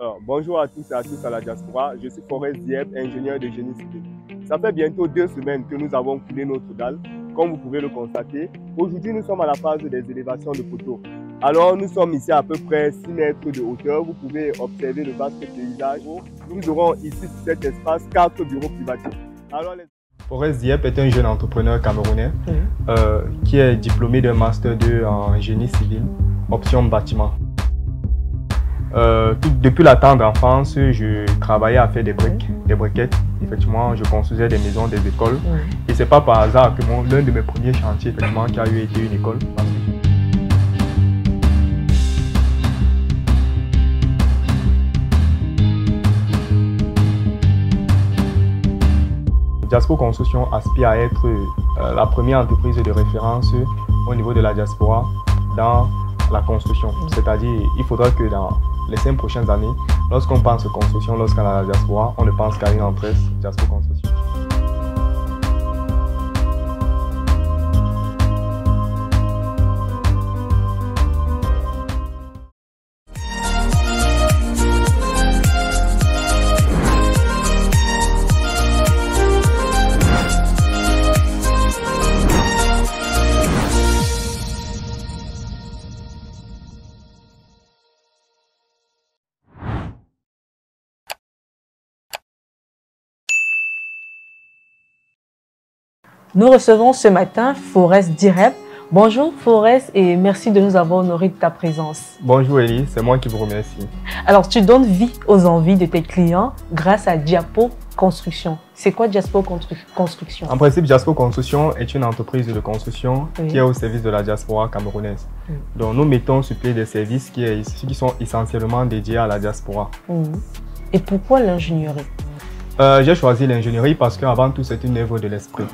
Alors, bonjour à tous et à tous à la diaspora. Je suis Forest Diep, ingénieur de génie civil. Ça fait bientôt 2 semaines que nous avons coulé notre dalle, comme vous pouvez le constater. Aujourd'hui, nous sommes à la phase des élévations de poteaux. Alors, nous sommes ici à peu près 6 mètres de hauteur. Vous pouvez observer le vaste paysage. Nous aurons ici sur cet espace 4 bureaux privatifs. Alors, Forest Diep est un jeune entrepreneur camerounais qui est diplômé d'un Master 2 en génie civil, option bâtiment. Depuis la tendre enfance, je travaillais à faire des briquettes. Effectivement, je construisais des maisons, des écoles. Et c'est pas par hasard que l'un de mes premiers chantiers, effectivement, qui a eu été une école. Jaspo Construction aspire à être la première entreprise de référence au niveau de la diaspora dans la construction. C'est-à-dire, il faudra que dans les 5 prochaines années, lorsqu'on pense construction, lorsqu'on a la diaspora, on ne pense qu'à une entreprise Jaspo Construction. Nous recevons ce matin Forest Diep. Bonjour Forest et merci de nous avoir honoré de ta présence. Bonjour Elie, c'est moi qui vous remercie. Alors tu donnes vie aux envies de tes clients grâce à Jaspo Construction. C'est quoi Jaspo Construction? En principe, Jaspo Construction est une entreprise de construction qui est au service de la diaspora camerounaise. Donc nous mettons sur pied des services qui sont essentiellement dédiés à la diaspora. Et pourquoi l'ingénierie? J'ai choisi l'ingénierie parce qu'avant tout c'est une œuvre de l'esprit.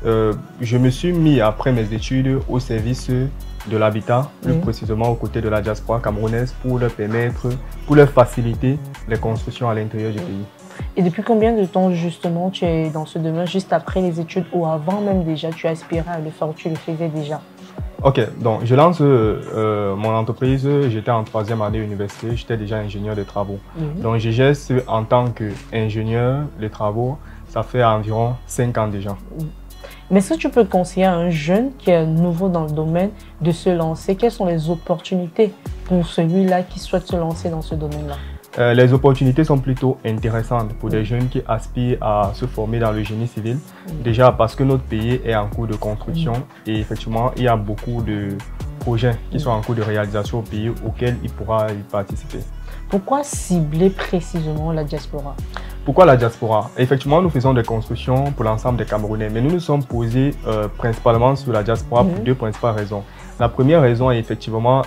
Je me suis mis après mes études au service de l'habitat, plus précisément aux côtés de la diaspora camerounaise pour leur faciliter les constructions à l'intérieur du pays. Et depuis combien de temps justement tu es dans ce domaine, juste après les études ou avant même déjà tu aspirais à le faire ou tu le faisais déjà? Ok, donc je lance mon entreprise, j'étais en 3e année université, j'étais déjà ingénieur de travaux. Donc je geste en tant qu'ingénieur de travaux, ça fait environ 5 ans déjà. Mais est-ce que tu peux conseiller à un jeune qui est nouveau dans le domaine de se lancer? Quelles sont les opportunités pour celui-là qui souhaite se lancer dans ce domaine-là? Les opportunités sont plutôt intéressantes pour des jeunes qui aspirent à se former dans le génie civil. Déjà parce que notre pays est en cours de construction et effectivement il y a beaucoup de projets qui sont en cours de réalisation au pays auxquels il pourra y participer. Pourquoi cibler précisément la diaspora? Pourquoi la diaspora? Effectivement, nous faisons des constructions pour l'ensemble des Camerounais, mais nous nous sommes posés principalement sur la diaspora pour 2 principales raisons. La première raison est effectivement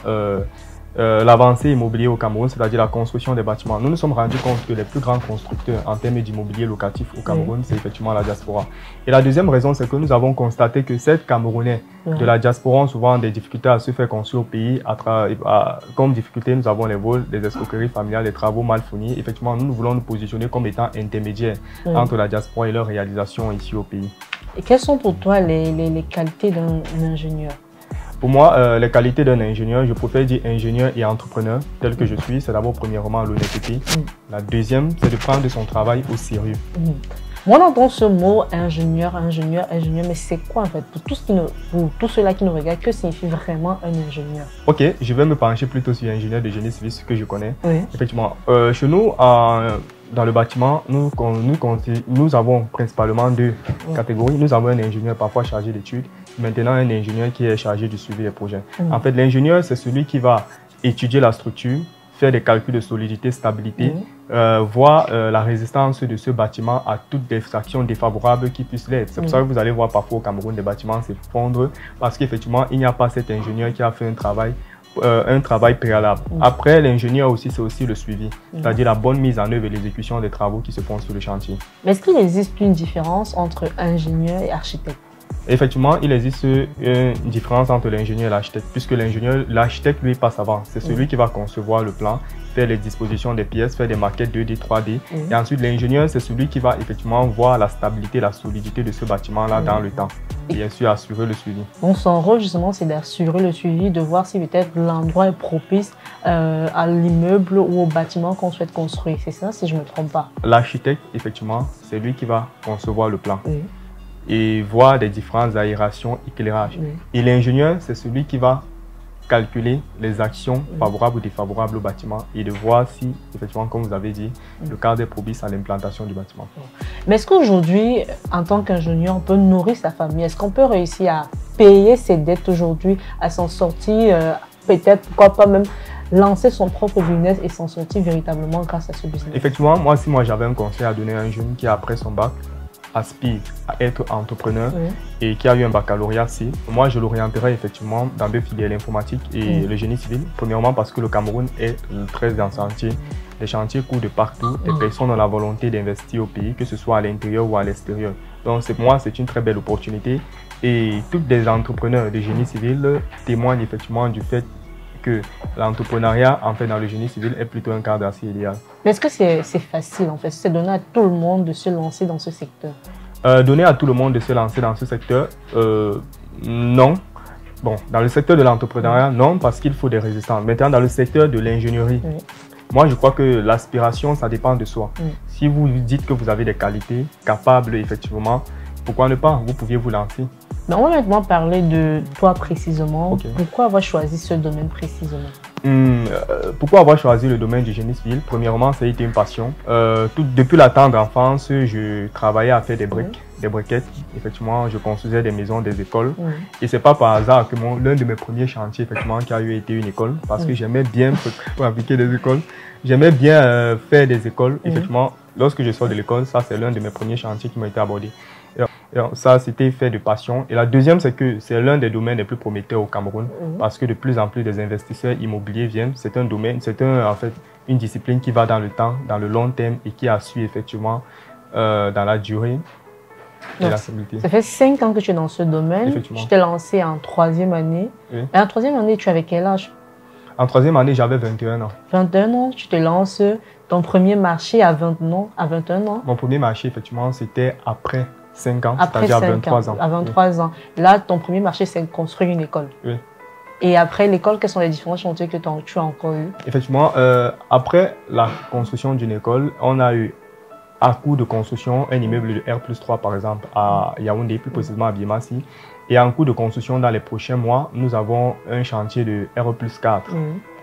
l'avancée immobilière au Cameroun, c'est-à-dire la construction des bâtiments. Nous nous sommes rendus compte que les plus grands constructeurs en termes d'immobilier locatif au Cameroun, c'est effectivement la diaspora. Et la deuxième raison, c'est que nous avons constaté que ces Camerounais de la diaspora ont souvent des difficultés à se faire construire au pays. Comme difficulté, nous avons les vols, les escroqueries familiales, les travaux mal fournis. Effectivement, nous voulons nous positionner comme étant intermédiaires entre la diaspora et leur réalisation ici au pays. Et quelles sont pour toi les qualités d'un ingénieur? Pour moi, les qualités d'un ingénieur, je préfère dire ingénieur et entrepreneur, tel que je suis. C'est d'abord premièrement l'honnêteté. La deuxième, c'est de prendre son travail au sérieux. Moi, on entend ce mot ingénieur, mais c'est quoi en fait? Pour tous ceux-là qui nous regardent, que signifie vraiment un ingénieur? Ok, je vais me pencher plutôt sur ingénieur de génie civil, ce que je connais. Effectivement, chez nous, dans le bâtiment, nous avons principalement 2 catégories. Nous avons un ingénieur parfois chargé d'études, maintenant un ingénieur qui est chargé du suivi des projets. En fait, l'ingénieur, c'est celui qui va étudier la structure, faire des calculs de solidité, stabilité, voir la résistance de ce bâtiment à toutes les actions défavorables qui puissent l'être. C'est pour ça que vous allez voir parfois au Cameroun des bâtiments s'effondrer parce qu'effectivement, il n'y a pas cet ingénieur qui a fait un travail préalable. Après, l'ingénieur aussi, c'est aussi le suivi, c'est-à-dire la bonne mise en œuvre et l'exécution des travaux qui se font sur le chantier. Mais est-ce qu'il existe une différence entre ingénieur et architecte? Effectivement, il existe une différence entre l'ingénieur et l'architecte, puisque l'architecte, lui, passe avant. C'est celui qui va concevoir le plan, faire les dispositions des pièces, faire des maquettes 2D, 3D. Et ensuite, l'ingénieur, c'est celui qui va effectivement voir la stabilité, la solidité de ce bâtiment-là dans le temps. Et bien sûr, assurer le suivi. Donc, son rôle, justement, c'est d'assurer le suivi, de voir si peut-être l'endroit est propice à l'immeuble ou au bâtiment qu'on souhaite construire. C'est ça, si je ne me trompe pas. L'architecte, effectivement, c'est lui qui va concevoir le plan. Et voir des différentes aérations, éclairage. Et l'ingénieur, c'est celui qui va calculer les actions favorables ou défavorables au bâtiment et de voir si, effectivement, comme vous avez dit, le cadre est propice à l'implantation du bâtiment. Mais est-ce qu'aujourd'hui, en tant qu'ingénieur, on peut nourrir sa famille? Est-ce qu'on peut réussir à payer ses dettes aujourd'hui, à s'en sortir, peut-être, pourquoi pas même lancer son propre business et s'en sortir véritablement grâce à ce business? Effectivement, si moi j'avais un conseil à donner à un jeune qui, après son bac, aspire à être entrepreneur et qui a eu un baccalauréat C, moi je l'orienterai effectivement dans deux filières, l'informatique et le génie civil. Premièrement parce que le Cameroun est très dans ce chantier. Les chantiers courent de partout, les personnes ont la volonté d'investir au pays, que ce soit à l'intérieur ou à l'extérieur. Donc pour moi c'est une très belle opportunité et tous les entrepreneurs de génie civil témoignent effectivement du fait que l'entrepreneuriat en fait dans le génie civil est plutôt un cadre assez idéal. Mais est-ce que c'est facile en fait? C'est donné à tout le monde de se lancer dans ce secteur? Donner à tout le monde de se lancer dans ce secteur, non. Bon, dans le secteur de l'entrepreneuriat, non, parce qu'il faut des résistants. Maintenant, dans le secteur de l'ingénierie, moi je crois que l'aspiration, ça dépend de soi. Si vous dites que vous avez des qualités capables, effectivement, pourquoi ne pas? Vous pouviez vous lancer. Mais on va maintenant parler de toi précisément. Pourquoi avoir choisi ce domaine précisément? Pourquoi avoir choisi le domaine du génie civil? Premièrement, ça a été une passion. Depuis la tendre enfance, je travaillais à faire des briques, des briquettes. Effectivement, je construisais des maisons, des écoles. Et c'est pas par hasard que l'un de mes premiers chantiers, effectivement, qui a eu été une école, parce que j'aimais bien fabriquer des écoles. J'aimais bien faire des écoles. Effectivement, lorsque je sors de l'école, ça c'est l'un de mes premiers chantiers qui m'a été abordé. Et ça, c'était fait de passion. Et la deuxième, c'est que c'est l'un des domaines les plus prometteurs au Cameroun parce que de plus en plus des investisseurs immobiliers viennent. C'est un domaine, en fait une discipline qui va dans le temps, dans le long terme et qui a su effectivement dans la durée et la stabilité. Ça fait 5 ans que tu es dans ce domaine. Tu t'es lancé en 3e année. Et en 3e année, tu avais quel âge? En 3e année, j'avais 21 ans. 21 ans, tu te lances. Ton premier marché à 21 ans? Mon premier marché, effectivement, c'était après 5 ans, c'est-à-dire à 23 ans. À 23 ans. Là, ton premier marché, c'est construire une école. Et après l'école, quels sont les différents chantiers que tu as encore eu? Effectivement, après la construction d'une école, on a eu à cours de construction un immeuble de R+3 par exemple à Yaoundé, plus précisément à Biémassi. Et en cours de construction dans les prochains mois, nous avons un chantier de R+4.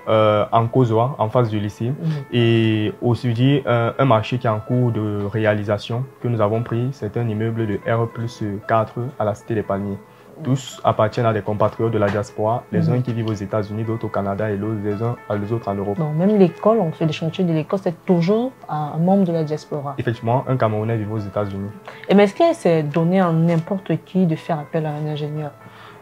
En Kozoa, en face du lycée. Et au sud, un marché qui est en cours de réalisation que nous avons pris, c'est un immeuble de R+4 à la Cité des Palmiers. Tous appartiennent à des compatriotes de la diaspora, les uns qui vivent aux États-Unis, d'autres au Canada et les autres en Europe. Donc même l'école, on fait des chantiers de l'école, c'est toujours un membre de la diaspora. Effectivement, un Camerounais vivant aux États-Unis. Et mais est-ce que c'est donné à n'importe qui de faire appel à un ingénieur?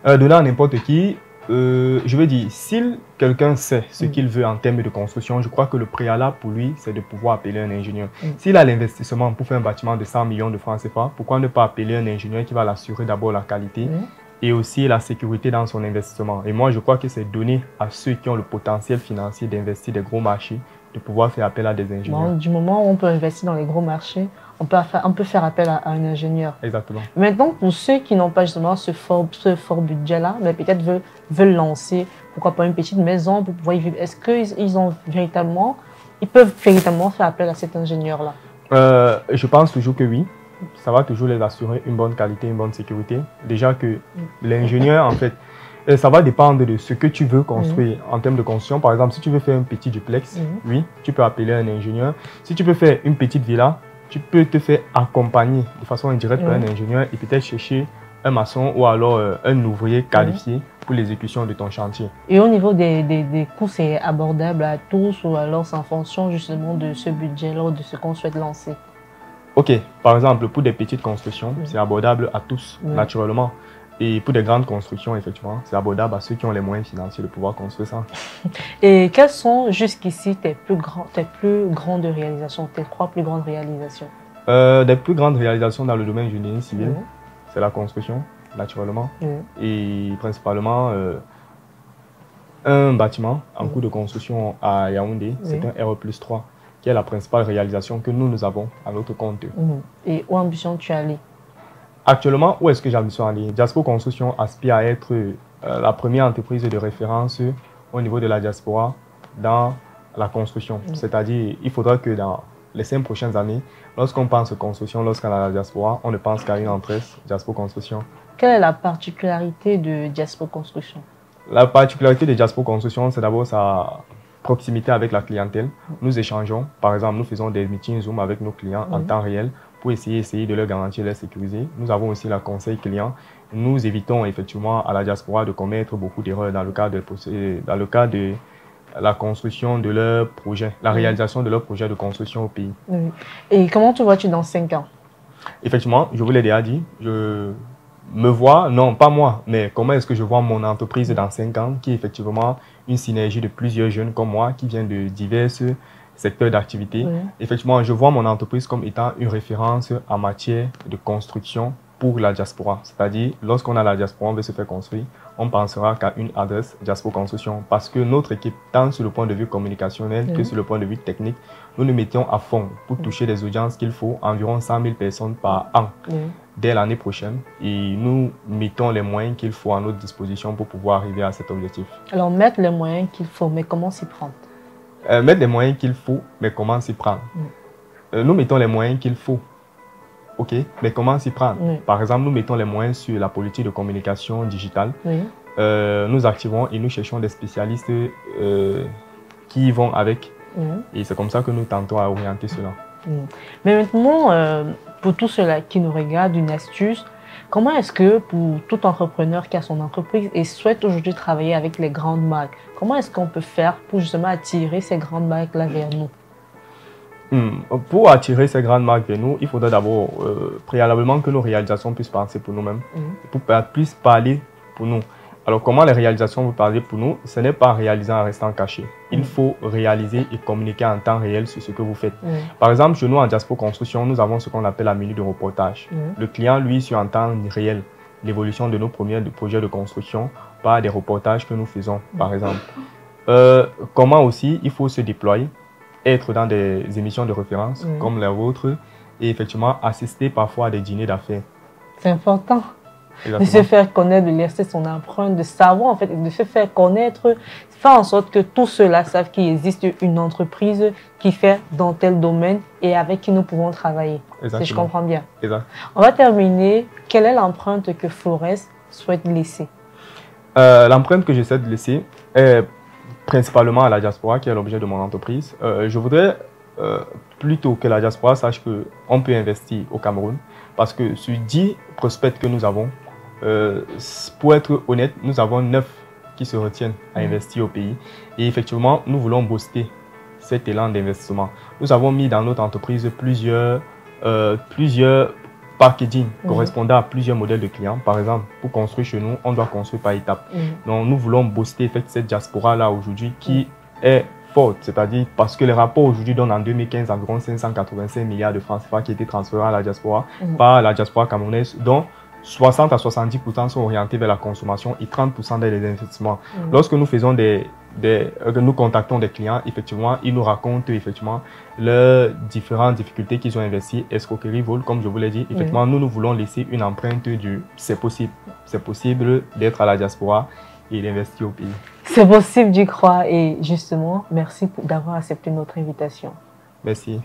Donné à n'importe qui, je veux dire, si quelqu'un sait ce qu'il veut en termes de construction, je crois que le préalable pour lui, c'est de pouvoir appeler un ingénieur. S'il a l'investissement pour faire un bâtiment de 100 millions de francs CFA, pourquoi ne pas appeler un ingénieur qui va l'assurer d'abord la qualité et aussi la sécurité dans son investissement. Et moi, je crois que c'est donné à ceux qui ont le potentiel financier d'investir des gros marchés, de pouvoir faire appel à des ingénieurs. Bon, du moment où on peut investir dans les gros marchés, on peut faire appel à un ingénieur. Exactement. Maintenant, pour ceux qui n'ont pas justement ce fort budget-là, mais peut-être veulent lancer, pourquoi pas une petite maison pour pouvoir y vivre, est-ce qu'ils peuvent véritablement faire appel à cet ingénieur-là? Je pense toujours que oui. Ça va toujours les assurer une bonne qualité, une bonne sécurité. Déjà que l'ingénieur, en fait, ça va dépendre de ce que tu veux construire en termes de construction. Par exemple, si tu veux faire un petit duplex, oui, tu peux appeler un ingénieur. Si tu veux faire une petite villa, tu peux te faire accompagner de façon indirecte par un ingénieur et peut-être chercher un maçon ou alors un ouvrier qualifié pour l'exécution de ton chantier. Et au niveau des coûts, c'est abordable à tous ou alors c'est en fonction justement de ce budget-là ou de ce qu'on souhaite lancer? Ok, par exemple, pour des petites constructions, c'est abordable à tous, naturellement. Et pour des grandes constructions, effectivement, c'est abordable à ceux qui ont les moyens financiers de pouvoir construire ça. Et quelles sont jusqu'ici tes plus grandes réalisations, tes 3 plus grandes réalisations? Des plus grandes réalisations dans le domaine du génie civil, c'est la construction. naturellement, et principalement un bâtiment en cours de construction à Yaoundé, c'est un RE+3, qui est la principale réalisation que nous avons à notre compte. Et où ambitionnes-tu aller? Actuellement, où est-ce que j'ambitionne aller? Jaspo Construction aspire à être la première entreprise de référence au niveau de la diaspora dans la construction. C'est-à-dire, il faudra que dans les 5 prochaines années, lorsqu'on pense construction, lorsqu'on a la diaspora, on ne pense qu'à une entreprise, Jaspo Construction. Quelle est la particularité de Jaspo Construction? La particularité de Jaspo Construction, c'est d'abord sa proximité avec la clientèle. Nous échangeons, par exemple, nous faisons des meetings Zoom avec nos clients en temps réel pour essayer de leur garantir leur sécurité. Nous avons aussi la conseil client. Nous évitons effectivement à la diaspora de commettre beaucoup d'erreurs dans le cadre de la construction de leur projet, la réalisation de leur projet de construction au pays. Et comment te vois-tu dans 5 ans? Effectivement, je vous l'ai déjà dit, je me vois, non pas moi, mais comment est-ce que je vois mon entreprise dans 5 ans, qui est effectivement une synergie de plusieurs jeunes comme moi, qui viennent de divers secteurs d'activité. Effectivement, je vois mon entreprise comme étant une référence en matière de construction pour la diaspora. C'est-à-dire, lorsqu'on a la diaspora, on veut se faire construire, on pensera qu'à une adresse Jaspo Construction. Parce que notre équipe, tant sur le point de vue communicationnel que sur le point de vue technique, nous nous mettions à fond pour toucher des audiences qu'il faut, environ 100 000 personnes par an dès l'année prochaine. Et nous mettons les moyens qu'il faut à notre disposition pour pouvoir arriver à cet objectif. Alors, mettre les moyens qu'il faut, mais comment s'y prendre? Mettre les moyens qu'il faut, mais comment s'y prendre? Nous mettons les moyens qu'il faut. OK, mais comment s'y prendre? Par exemple, nous mettons les moyens sur la politique de communication digitale. Nous activons et nous cherchons des spécialistes qui y vont avec. Et c'est comme ça que nous tentons à orienter cela. Mais maintenant, pour tous ceux-là qui nous regardent, une astuce, comment est-ce que pour tout entrepreneur qui a son entreprise et souhaite aujourd'hui travailler avec les grandes marques, comment est-ce qu'on peut faire pour justement attirer ces grandes marques-là vers nous? Pour attirer ces grandes marques vers nous, il faudrait d'abord préalablement que nos réalisations puissent penser pour nous-mêmes, puissent parler pour nous. Alors comment les réalisations vont parler pour nous? Ce n'est pas réaliser en restant caché. Il faut réaliser et communiquer en temps réel sur ce que vous faites. Par exemple, chez nous en Jaspo Construction, nous avons ce qu'on appelle la minute de reportage. Le client, lui, suit en temps réel l'évolution de nos premiers projets de construction par des reportages que nous faisons, par exemple. Comment aussi il faut se déployer, être dans des émissions de référence comme la vôtre et effectivement assister parfois à des dîners d'affaires. C'est important. De se faire connaître, de laisser son empreinte, de savoir en fait, de se faire connaître, faire en sorte que tous ceux-là savent qu'il existe une entreprise qui fait dans tel domaine et avec qui nous pouvons travailler. Si je comprends bien. On va terminer. Quelle est l'empreinte que Flores souhaite laisser? L'empreinte que j'essaie de laisser est principalement à la diaspora qui est l'objet de mon entreprise. Je voudrais plutôt que la diaspora sache qu'on peut investir au Cameroun parce que sur 10 prospects que nous avons, pour être honnête, nous avons 9 qui se retiennent à investir au pays. Et effectivement, nous voulons booster cet élan d'investissement. Nous avons mis dans notre entreprise plusieurs packaging correspondant à plusieurs modèles de clients. Par exemple, pour construire chez nous, on doit construire par étapes. Donc, nous voulons booster cette diaspora-là aujourd'hui qui est forte. C'est-à-dire parce que les rapports aujourd'hui donnent en 2015 environ 585 milliards de francs CFA qui étaient transférés à la diaspora par la diaspora camerounaise, dont 60 à 70% sont orientés vers la consommation et 30% vers les investissements. Lorsque nous faisons nous contactons des clients, effectivement, ils nous racontent effectivement leurs différentes difficultés qu'ils ont investies, escroquerie, vol, comme je vous l'ai dit. Effectivement, nous voulons laisser une empreinte du c'est possible d'être à la diaspora et d'investir au pays. C'est possible, j'y crois. Et justement, merci d'avoir accepté notre invitation. Merci.